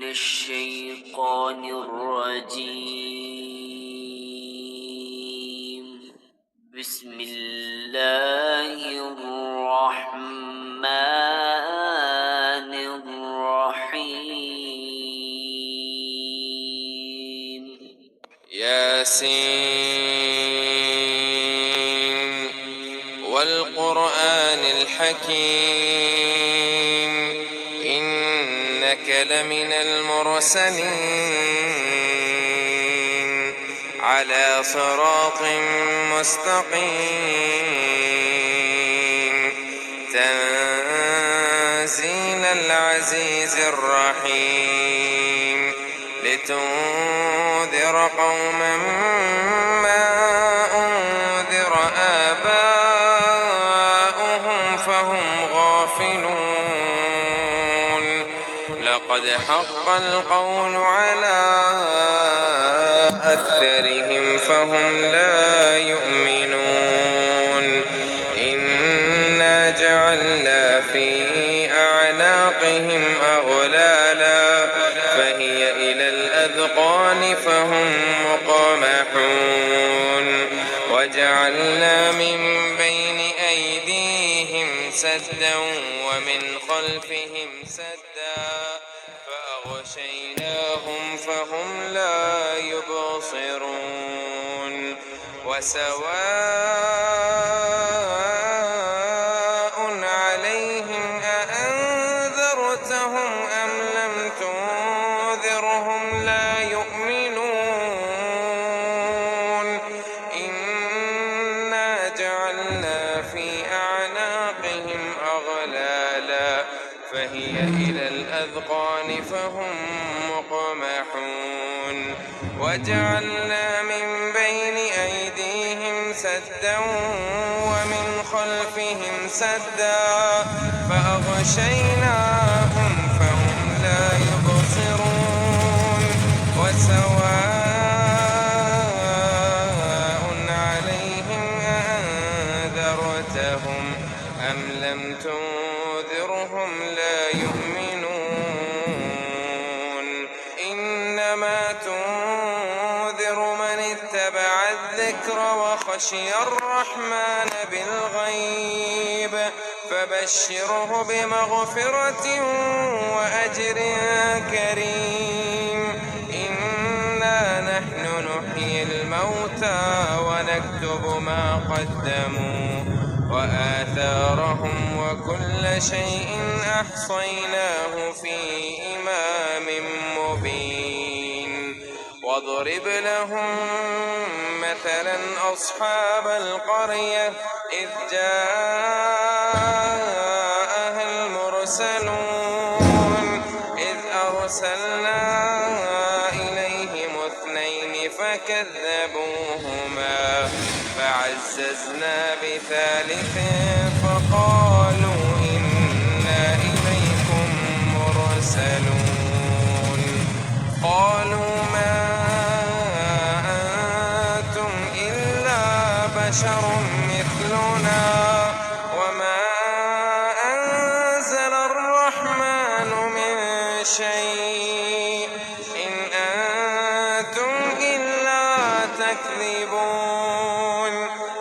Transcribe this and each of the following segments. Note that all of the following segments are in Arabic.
من الشيطان الرجيم. بسم الله الرحمن الرحيم. ياسين والقرآن الحكيم إنك لمن المرسلين على صراط مستقيم تنزيل العزيز الرحيم لتنذر قوما ما أنذر آباؤهم فهم غافلون لقد حق القول على أكثرهم فهم لا يؤمنون إنا جعلنا في أعناقهم أغلالا فهي إلى الأذقان فهم مقمحون وجعلنا من بين أيديهم سدا ومن خلفهم سدا فأغشيناهم فهم لا يبصرون وسواء عليهم أأنذرتهم أم لم تنذرهم لا يؤمنون إنا جعلنا في أعناقهم أغلالا فهي إلى الأذقان فهم مقمحون وجعلنا من بين أيديهم سدا ومن خلفهم سدا فأغشيناهم فهم لا يبصرون وسواء عليهم أأنذرتهم أم لم تنذرهم لا يؤمنون إنما تنذر من اتبع الذكر وخشي الرحمن بالغيب فبشره بمغفرة وأجر كريم إنا نحن نحيي الموتى ونكتب ما قدموا وآثارهم وكل شيء أحصيناه في إمام مبين واضرب لهم مثلا أصحاب القرية إذ جاءها المرسلون إذ أرسلنا إليهم اثنين فكذبوهما فعززنا بثالث فقالوا إنا إليكم مرسلون قالوا ما أنتم إلا بشر مثلنا وما أنزل الرحمن من شيء إن أنتم إلا تكذبون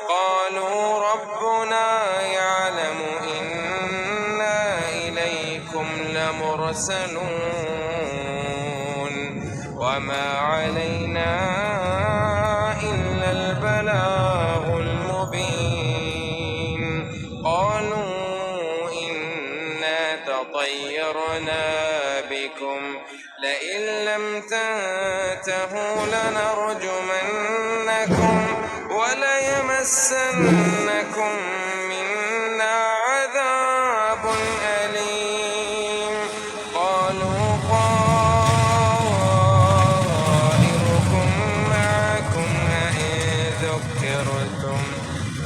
قالوا ربنا يعلم إنا إليكم لمرسلون وما علينا إلا البلاغ المبين قالوا إنا تطيرنا بكم لئن لم تنتهوا لنرجمنكم وليمسنكم منا عذاب أليم قالوا طائركم معكم أئن ذكرتم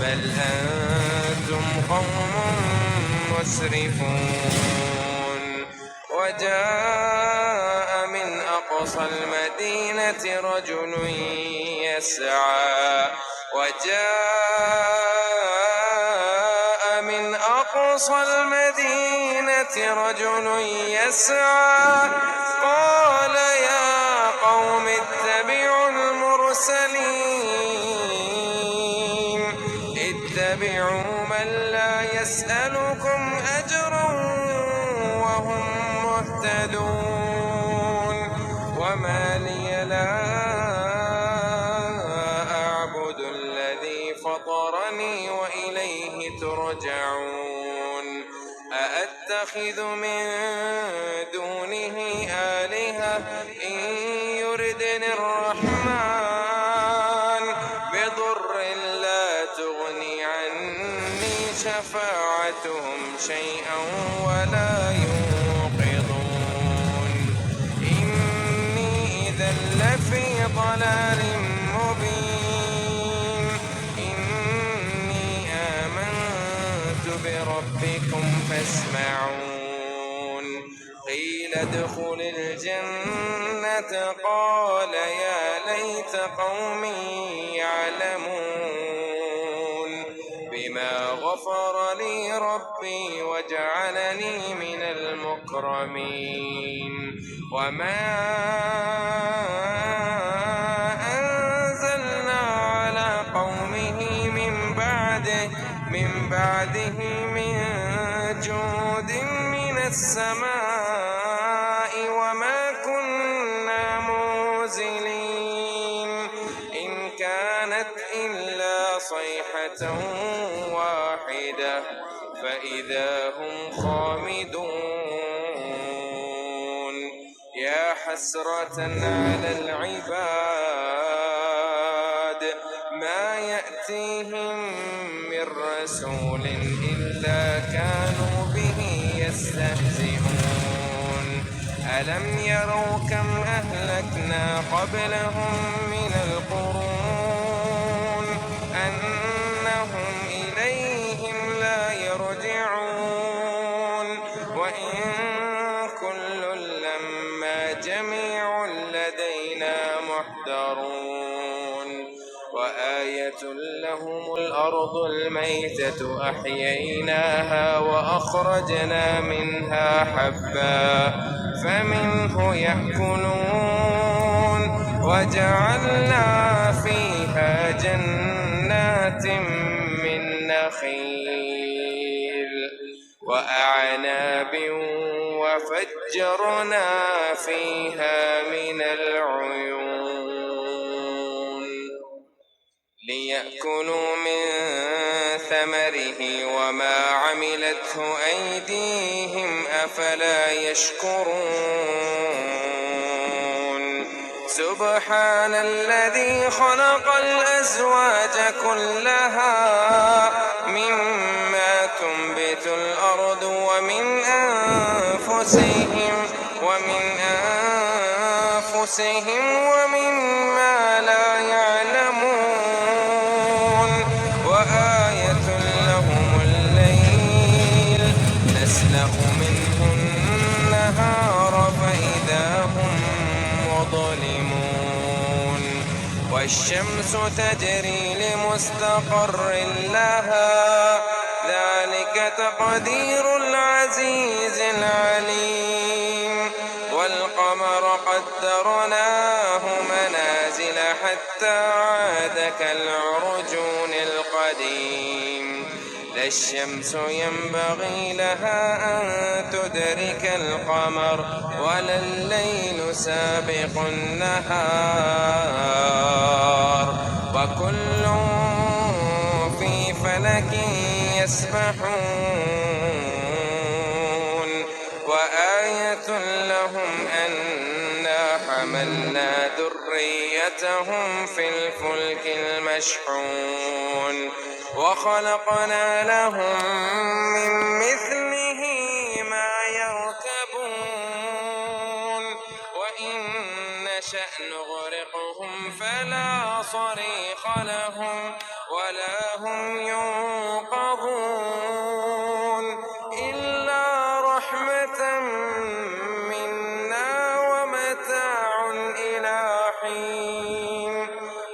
بل أنتم قوم مسرفون وجاء من أقصى المدينة رجل يسعى من أقصى المدينة رجل يسعى قال مهتدون وما لي لا أعبد الذي فطرني وإليه ترجعون أأتخذ من دونه آلهة إن يردني الرحمن بضر لا تغني عني شفاعتهم شيئا ولا ينقذون إني إذا لفي ضلال مبين إني آمنت بربكم فاسمعون قيل ادخل الجنة قال يا ليت قومي يعلمون بما غفر لي ربي وجعلني من المكرمين وما أنزلنا على قومه من بعده من جود من السماء وما كنا منزلين إن كانت إلا صيحة واحدة فإذا هم خامدون يا حسرة على العباد ما يأتيهم من رسول إلا كانوا به يستهزئون ألم يروا كم أهلكنا قبلهم من القرون أنهم إليهم لا يرجعون وإن كل لما جميع لدينا محضرون وآية لهم الأرض الميتة أحييناها وأخرجنا منها حبا فمنه يأكلون وجعلنا فيها جنات من نخيل وأعناب وفجرنا فيها من العيون ليأكلوا من ثمره وما عملته أيديهم أفلا يشكرون سبحان الذي خلق الأزواج كلها مما تنبت الأرض ومن أنفسهم ومما لا يعلمون وآية لهم الليل نسلخ منه النهار فإذا هم مظلمون والشمس تجري لمستقر لها ذلك تقدير العزيز العليم والقمر قدرناه منازل حتى عاد كالعرجون القديم لا الشمس ينبغي لها أن تدرك القمر ولا الليل سابق النهار وكل في فلك يسبحون وآية لهم أنا حملنا ذريتهم في الفلك المشحون وخلقنا لهم من مثله ما يركبون وإن نشأ نغرقهم فلا صريخ لهم ولا هم ينقذون إلا رحمة منا ومتاع إلى حين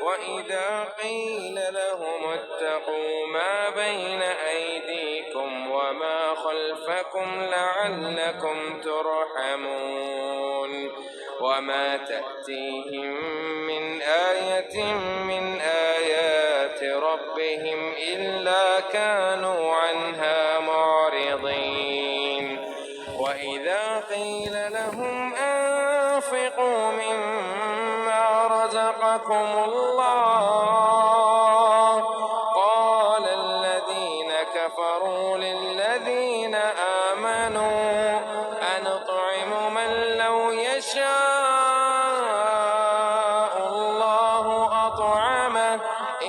وإذا قيل لهم اتقوا ما بين أيديكم وما خلفكم لعلكم ترحمون وما تأتيهم من آية من آيات ربهم إلا كانوا عنها معرضين وإذا قيل لهم أنفقوا مما رزقكم الله قال الذين كفروا للذين آمنوا أنطعم من لو يشاء الله أطعمه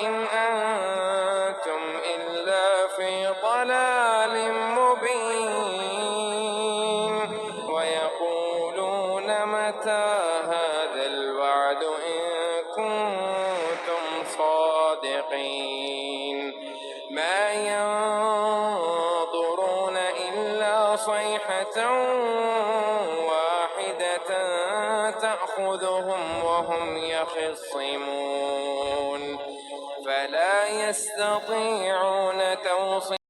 إن أنتم إلا في ضلال مبين ويقولون متى هذا الوعد إن كنتم صادقين ما ينظرون إلا صيحة واحدة تأخذهم وهم يخصمون فلا يستطيعون توصيلا